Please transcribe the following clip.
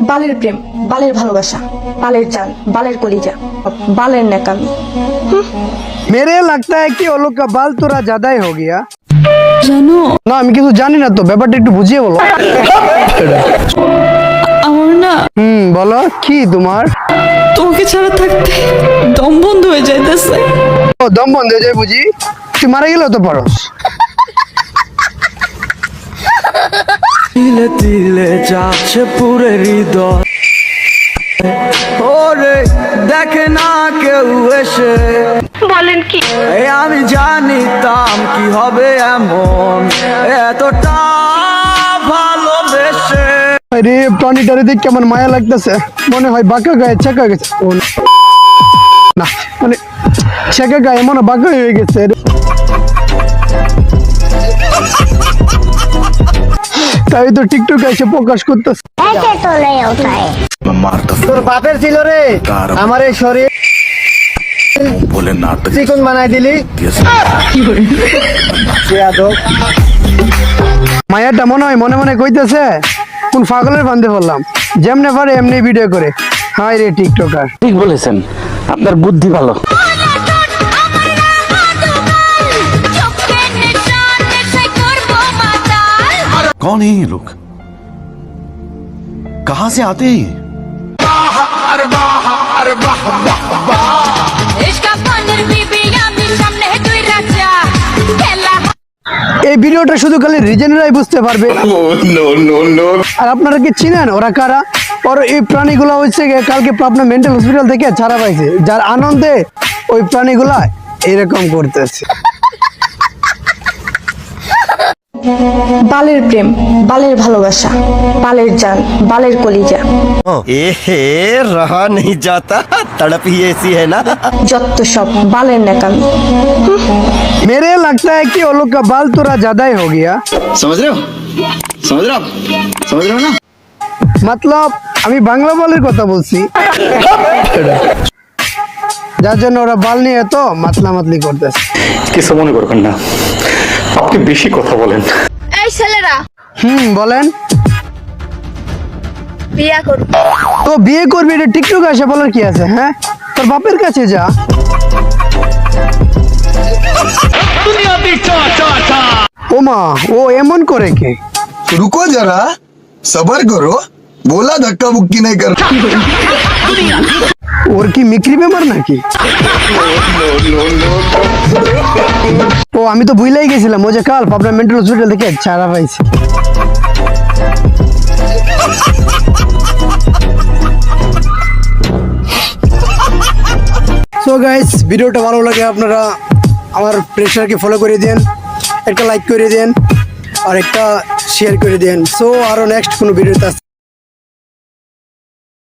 বালের প্রেম, বালের ভালোবাসা, বালের জান, বালের কলিজা, বালের ন্যাকামি। मेरे लगता है कि वो लोग का बाल थोड़ा ज्यादा ही हो गया। জানো না আমি কিছু জানি না তো, ব্যাপারটা একটু বুঝিয়ে বলো। আমার না বলো কি তোমার? তোমাকে ছাড়া থাকতে দম বন্ধ হয়ে যাইতেছে। ও দম বন্ধ হয়ে যায় বুঝি? তুই মারা গেলেও তো পারস। তিলে তিলে যাচ্ছে পুরে হৃদয়, ওরে দেখে না কেউ এসে। বলেন কি? আমি জানিতাম কি হবে এমন, এতটা ভালোবেসে। আরে প্রাণীটারে দেখ কেমন মায়া লাগতেছে, মনে হয় বাঁকা গায়ে চেকা গেছে। ও না, মানে চেকা গায়ে মনে বাঁকা হয়ে গেছে। তাই তো টিকটক এসে প্রকাশ করতেছে। তোর বাপের ছিল রে আমার এই শরীর, बोले नाटक চিকন বানাই দিলি। মায়াটা মনে হয় মনে মনে কইতেছে কোন পাগলের বান্ধে বললাম, যেমনে পারে এমনি ভিডিও করে। হাই রে টিকটকার। ঠিক বলেছেন, আপনার বুদ্ধি ভালো। कौन है ये लोग, कहां से आते हैं ये? এই ভিডিওটা শুধু খালি রিজেনেরাই বুঝতে পারবে। আর আপনারা কি চিনেন ওরা কারা? ওর এই প্রাণীগুলো হচ্ছে কালকে আপনার মেন্টাল হসপিটাল থেকে ছাড়া পাইছে, যার আনন্দে ওই প্রাণীগুলা এরকম করতেছে। বালের প্রেম, বালের ভালোবাসা, বালের জান, বালের কলিজা, एहे रहा नहीं जाता, तड़प ही ऐसी है ना। যত সব বালের ন্যাকামি। मेरे लगता है कि वो लोग का बाल थोड़ा ज्यादा ही हो गया। समझ रहे हो, समझ रहे हो, समझ रहे हो ना। मतलब আমি বাংলা বালের কথা বলছি, যার জন্য ওরা বাল নিয়ে এত মাতলামাতলি করতেছে। কিছু মনে করবেন না, আপনি বেশি কথা বলেন। এই ছেলেরা বলেন। বিয়া করব, তো বিয়ে করবি, এটা টিকটক এসে বলার কি আছে? হ্যাঁ, তোর বাপের কাছে যা। ও মা, ও এমন করে কে? रुको जरा, सबर करो, बोला धक्का मुक्की नहीं कर। ওর কি মিক্রি বেমার নাকি? ও আমি তো ভুলেই গেছিলাম, ও যে কাল পাবনা মেন্টাল হসপিটাল থেকে ছাড়া পাইছে। সো গাইস, ভিডিওটা ভালো লাগে আপনারা আমার প্রেশারকে ফলো করে দেন, একটা লাইক করে দেন আর একটা শেয়ার করে দেন। সো আরো নেক্সট কোনো ভিডিওতে